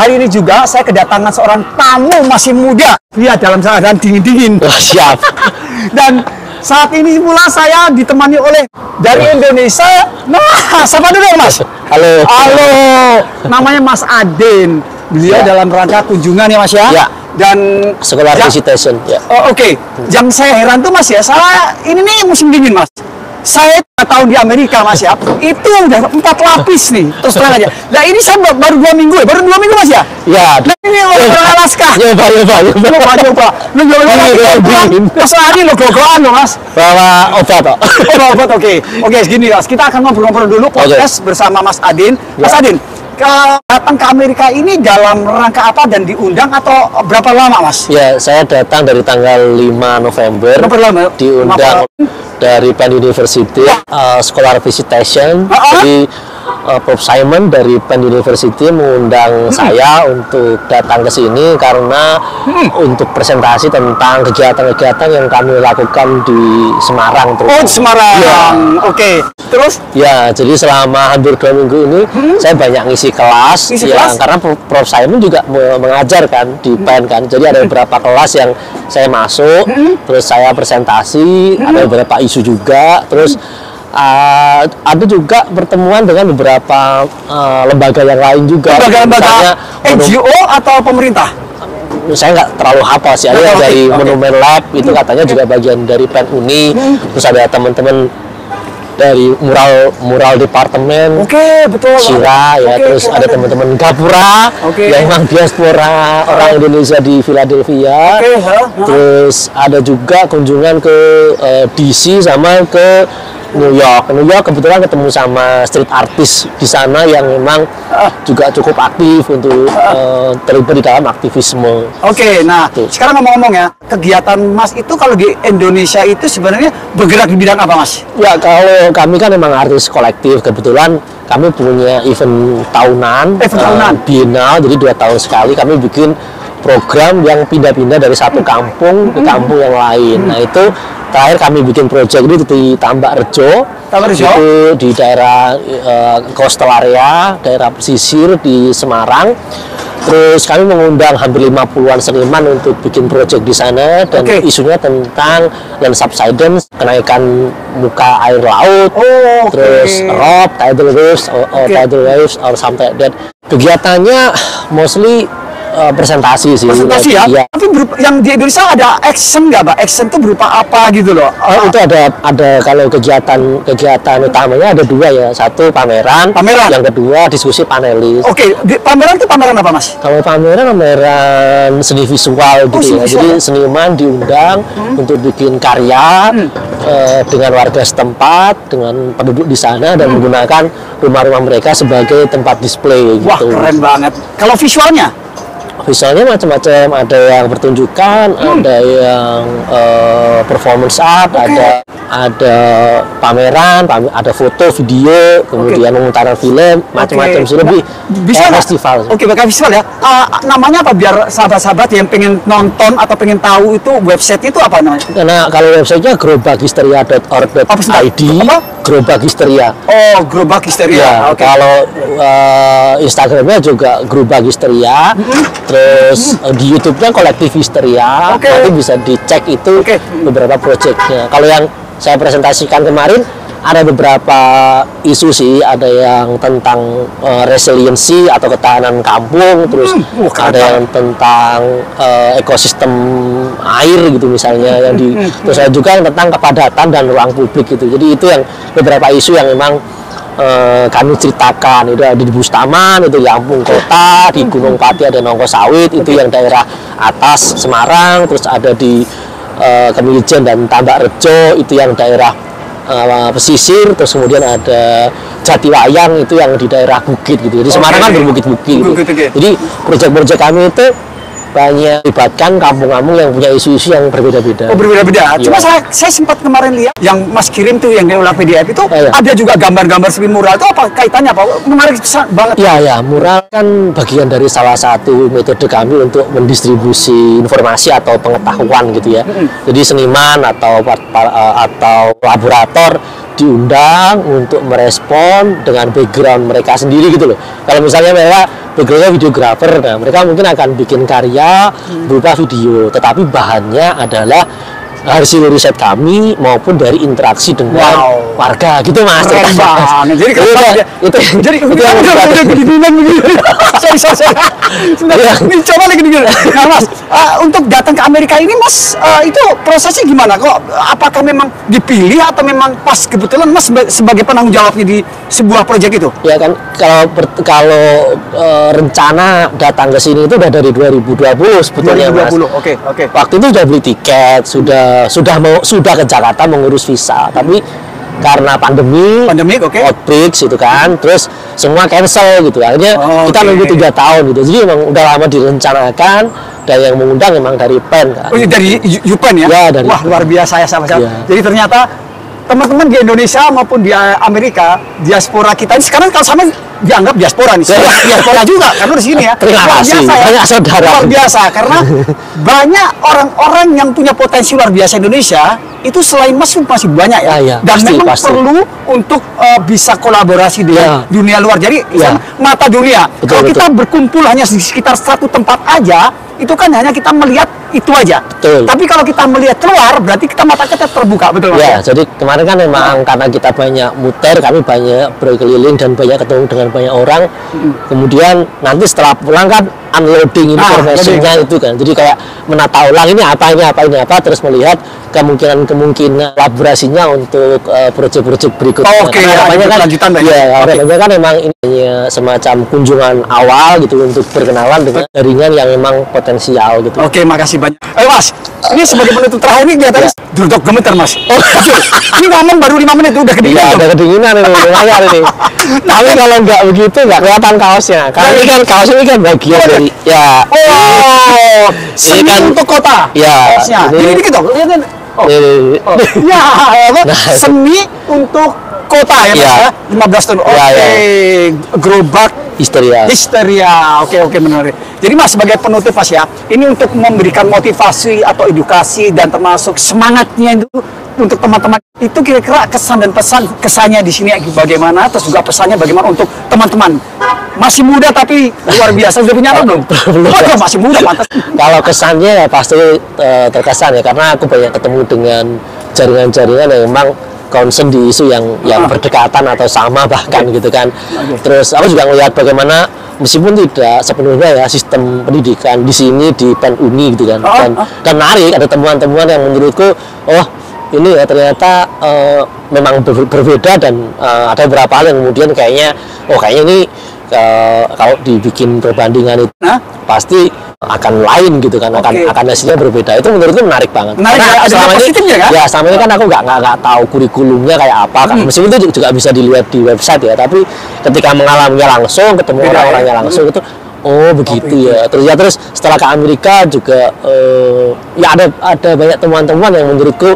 hari ini juga saya kedatangan seorang tamu masih muda. Lihat dalam keadaan dingin-dingin. Siap. Dan saat ini pula saya ditemani oleh dari Indonesia. Nah, siapa dulu Mas? Halo. Halo. Namanya Mas Adin. Beliau dalam rangka kunjungan ya Mas ya? Ya. Dan Sekolah visitation. Ya. Oh, oke. Yang saya heran tuh Mas ya, saya ini nih musim dingin Mas. Saya 3 tahun di Amerika Mas ya, itu udah 4 lapis nih, terus terang aja. Nah ini saya baru 2 minggu ya, baru 2 minggu Mas ya? Ya. Nah ini orang Alaska. Nyoba. Coba. Lu Mas Adi lo gogoan lo Mas. Bawa obat kok. Obat, oke. Oke, segini Mas, kita akan ngobrol-ngobrol dulu podcast bersama Mas Adin. Mas Adin, datang ke Amerika ini dalam rangka apa dan diundang atau berapa lama Mas? Ya, saya datang dari tanggal 5 November. Berapa lama? Diundang dari Penn University, Scholar Visitation. Jadi Prof. Simon dari Penn University mengundang saya untuk datang ke sini karena untuk presentasi tentang kegiatan-kegiatan yang kami lakukan di Semarang. Oh, Semarang. Ya. Oke. Terus? Ya, jadi selama hampir 2 minggu ini saya banyak ngisi kelas. Karena Prof. Simon juga mengajar kan di Penn kan. Jadi ada beberapa kelas yang saya masuk, terus saya presentasi, ada beberapa isu juga, terus ada juga pertemuan dengan beberapa lembaga yang lain juga. Lembaga-lembaga NGO atau pemerintah? Saya nggak terlalu hafal sih. Ada dari Monument Lab itu katanya juga bagian dari Penn Uni. Terus ada teman-teman dari mural departemen, betul. Shira ya, terus ada teman-teman Gapura yang memang diaspora orang Indonesia di Philadelphia. Terus ada juga kunjungan ke DC sama ke New York. Kebetulan ketemu sama street artist di sana yang memang juga cukup aktif untuk terlibat di dalam aktivisme. Nah sekarang ngomong-ngomong ya, kegiatan Mas itu kalau di Indonesia itu sebenarnya bergerak di bidang apa Mas? Ya kalau kami kan memang artis kolektif, kebetulan kami punya event tahunan, bienal, jadi 2 tahun sekali kami bikin program yang pindah-pindah dari satu kampung ke kampung yang lain. Nah itu terakhir kami bikin proyek ini di Tambak Rejo, itu di daerah coastal area, daerah pesisir di Semarang. Terus kami mengundang hampir 50-an seniman untuk bikin proyek di sana dan isunya tentang land subsidence, kenaikan muka air laut, terus rob, tidal waves, or something like that. Kegiatannya mostly presentasi sih. Presentasi ya? Tapi yang di Indonesia ada action nggak, Pak? Action itu berupa apa gitu loh? Itu ada kalau kegiatan utamanya ada 2 ya. Satu pameran. Yang kedua diskusi panelis. Pameran itu pameran apa, Mas? Kalau pameran seni visual gitu ya. Jadi seniman diundang untuk bikin karya dengan warga setempat, dengan penduduk di sana dan menggunakan rumah-rumah mereka sebagai tempat display. Wah, gitu. Keren banget. Kalau visualnya? Visualnya macam-macam, ada yang pertunjukan, ada yang performance art, ada pameran, ada foto, video, kemudian pemutaran film, macam-macam sih, lebih bisa festival. Bakal festival ya. Namanya apa biar sahabat-sahabat yang pengen nonton atau pengen tahu itu website itu apa namanya? Karena kalau websitenya growbaghisteria.org.id. Growbaghisteria. Growbaghisteria. Kalau Instagramnya juga Growbaghisteria. Terus di YouTube-nya Kolektif Histeria. Nanti bisa dicek itu beberapa proyeknya. Kalau yang saya presentasikan kemarin ada beberapa isu sih, ada yang tentang resiliensi atau ketahanan kampung, terus ada yang tentang ekosistem air gitu misalnya, terus ada juga yang tentang kepadatan dan ruang publik gitu. Jadi itu yang beberapa isu yang memang kami ceritakan. Itu ada di Bustaman, itu Lampung Kota, di Gunung Pati ada Nongko Sawit, itu yang daerah atas Semarang, terus ada di Kemilijen dan Tambak Rejo, itu yang daerah pesisir, terus kemudian ada Jatiwayang, itu yang di daerah bukit gitu. Jadi Semarang kan berbukit-bukit gitu. Jadi proyek-proyek kami itu banyak melibatkan kampung-kampung yang punya isu-isu yang berbeda-beda. Berbeda-beda. Cuma saya sempat kemarin lihat yang Mas kirim tuh yang lewat PDF itu ada juga gambar-gambar seperti mural. Itu apa kaitannya, Pak? Menarik banget. Ya, mural kan bagian dari salah satu metode kami untuk mendistribusi informasi atau pengetahuan gitu ya. Jadi seniman atau kolaborator diundang untuk merespon dengan background mereka sendiri gitu loh. Kalau misalnya mereka backgroundnya videografer. Nah, mereka mungkin akan bikin karya berupa video, tetapi bahannya adalah hasil riset kami maupun dari interaksi dengan warga gitu Mas. Keren banget. Jadi itu jadi udah gini-gini begini. Ini coba lagi gini. Nah Mas, untuk datang ke Amerika ini Mas, itu prosesnya gimana? Kok apakah memang dipilih atau memang pas kebetulan Mas sebagai penanggung jawabnya di sebuah proyek itu? Ya kan, kalau rencana datang ke sini itu udah dari 2020 sebetulnya 2020. Mas. Oke. Waktu itu udah beli tiket, sudah ke Jakarta mengurus visa, tapi karena pandemi, outbreak gitu kan, terus semua cancel gitu. Akhirnya kita nunggu 3 tahun gitu. Jadi memang udah lama direncanakan, dan yang mengundang memang dari PEN kan. Oh, dari UPenn ya? Ya, dari Wah, luar biasa ya sahabat-sahabat. Ya. Jadi ternyata teman-teman di Indonesia maupun di Amerika, diaspora kita ini sekarang kalau sama dianggap diaspora nih. Diaspora juga karena di sini ya. Terima kasih. Banyak saudara. Luar biasa karena banyak orang-orang yang punya potensi luar biasa Indonesia itu selain Mas masih banyak ya. Dan pasti, memang perlu untuk bisa kolaborasi dengan dunia luar. Jadi mata dunia. Kalau kita berkumpul hanya di sekitar satu tempat aja, itu kan hanya kita melihat itu aja. Betul. Tapi kalau kita melihat keluar, berarti kita mata kita terbuka, betul Mas? Ya, jadi kemarin kan memang karena kita banyak muter, kami banyak berkeliling dan banyak ketemu dengan banyak orang. Kemudian nanti setelah pulang kan unloading informasinya itu kan. Jadi kayak menata ulang ini apa, terus melihat kemungkinan kolaborasinya untuk proyek-proyek berikutnya. Oke, harapannya kan lanjutan harapannya kan memang ini semacam kunjungan awal gitu untuk berkenalan dengan jaringan yang memang potensial gitu. Oke, makasih banyak. Mas, ini sebagai penutup terakhir ini kelihatannya duduk gemeter Mas. Ini ngomong baru 5 menit udah kedinginan. Iya, udah kedinginan ini. Tapi kalau nggak begitu nggak kelihatan kaosnya. Karena ini kan kaos ini kan bagian dari seni kan untuk kota. Ya. Ini dikit dong. Seni untuk kota ya Mas ya. 15 tahun. Oke. Gerobak Histeria. Oke, menarik. Jadi Mas sebagai penutup Mas ya, ini untuk memberikan motivasi atau edukasi dan termasuk semangatnya itu untuk teman-teman, itu kira-kira kesan dan kesannya di sini bagaimana, terus juga pesannya bagaimana untuk teman-teman masih muda tapi luar biasa. Sudah punya belum? Masih muda pantas. Kalau kesannya ya pasti terkesan ya, karena aku banyak ketemu dengan jaringan-jaringan yang memang concern di isu yang berdekatan atau sama bahkan gitu kan. Terus aku juga melihat bagaimana meskipun tidak sepenuhnya ya sistem pendidikan di sini di PEN Uni gitu kan. Dan menarik ada temuan-temuan yang menurutku ini ya ternyata memang berbeda, dan ada beberapa hal yang kemudian kayaknya ini kalau dibikin perbandingan itu pasti akan lain gitu kan, akan hasilnya berbeda. Itu menurutku menarik banget. Karena selama ini selama ini kan aku nggak tahu kurikulumnya kayak apa kan. Meskipun itu juga bisa dilihat di website ya, tapi ketika mengalaminya langsung, ketemu orang-orangnya langsung itu begitu ya. Terus setelah ke Amerika juga ada banyak temuan-temuan yang menurutku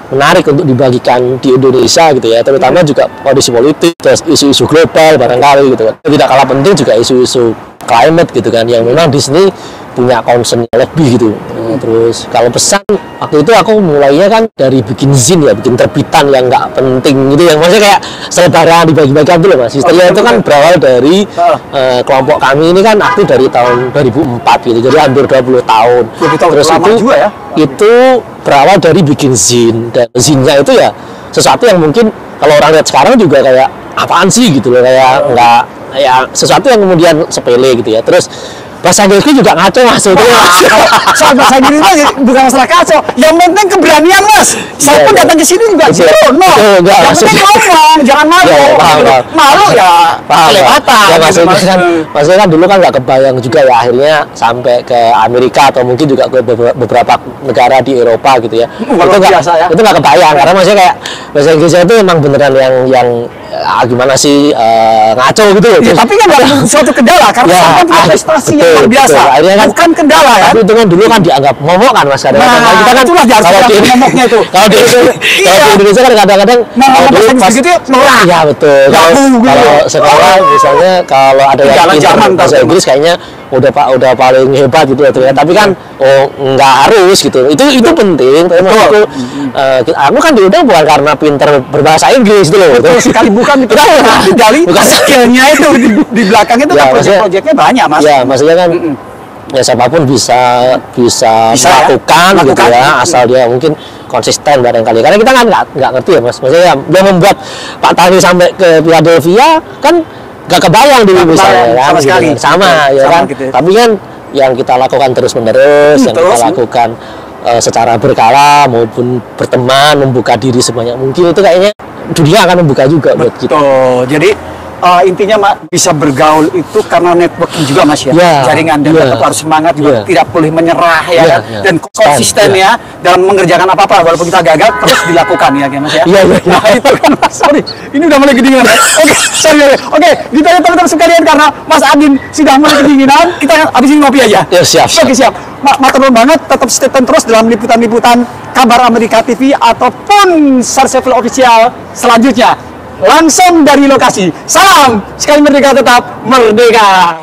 menarik untuk dibagikan di Indonesia gitu ya, terutama juga kondisi politik, terus isu-isu global barangkali gitu kan. Tidak kalah penting juga isu-isu climate gitu kan, yang memang di sini punya concern lebih gitu. Terus kalau pesan waktu itu aku mulainya kan dari bikin zin ya, bikin terbitan yang nggak penting gitu, yang maksudnya kayak selebaran dibagi-bagikan dulu Mas. Histeria itu kan berawal dari kelompok kami ini kan aktif dari tahun 2004 gitu, jadi hampir 20 tahun. Terus itu juga ya? Itu berawal dari bikin zin, dan zinnya itu ya sesuatu yang mungkin kalau orang lihat sekarang juga kayak apaan sih gitu loh, kayak nggak ya sesuatu yang kemudian sepele gitu ya. Terus bahasa Inggrisku juga ngaco Mas. Soal bahasa Inggris itu bukan masalah ngaco, yang penting keberanian Mas. Saya pun datang ke sini juga yang penting ngomong, jangan malu. Malu ya kelewatan. Maksudnya kan dulu kan nggak kebayang juga ya, akhirnya sampai ke Amerika atau mungkin juga ke beberapa negara di Eropa gitu ya. Itu nggak kebayang, karena maksudnya kayak bahasa Inggrisnya itu memang beneran yang gimana sih, ngaco gitu. Tapi kan suatu kendala karena saya punya prestasi yang luar biasa. Bukan kendala ya. Tapi itu kan dulu kan dianggap momok kan Mas, kadang-kadang. Kita kan kalau di momoknya itu. Kalau di Indonesia kan kadang-kadang dulu pas gitu ya betul. Kalau sekolah misalnya kalau ada yang pintar bahasa Inggris kayaknya udah paling hebat gitu ya. Tapi kan nggak harus gitu. Itu penting. Tapi maksudku aku kan diundang bukan karena pinter berbahasa Inggris gitu loh. Betul sekali, bukan itu. Bukan skillnya itu di belakang itu kan proyek-proyeknya banyak, Mas. Ya, maksudnya kan ya siapapun bisa melakukan gitu ya, asal dia mungkin konsisten barangkali. Karena kita kan nggak ngerti ya, Mas. Maksudnya yang membuat Pak Tani sampai ke Philadelphia kan nggak kebayang dulu misalnya kan, sama sekali. Sama ya kan. Gitu. Tapi kan yang kita lakukan terus-menerus, yang kita lakukan secara berkala maupun berteman, membuka diri sebanyak mungkin, itu kayaknya dunia akan membuka juga buat kita. Jadi intinya bisa bergaul itu karena networking juga, Mas ya. Jaringan, dan tetap harus semangat juga, tidak boleh menyerah ya kan. Dan konsisten ya dalam mengerjakan apa-apa walaupun kita gagal terus dilakukan ya Mas ya. Nah itu kan, Mas, sorry ini udah mulai kedinginan. Oke, ditanya teman-teman sekalian karena Mas Adin sudah mulai kedinginan, kita habisin ngopi aja. Siap. Oke, siap. Matur banget, tetap stay tune terus dalam liputan-liputan Kabar Amerika TV ataupun Sarceville Official selanjutnya. Langsung dari lokasi. Salam, sekali merdeka tetap merdeka.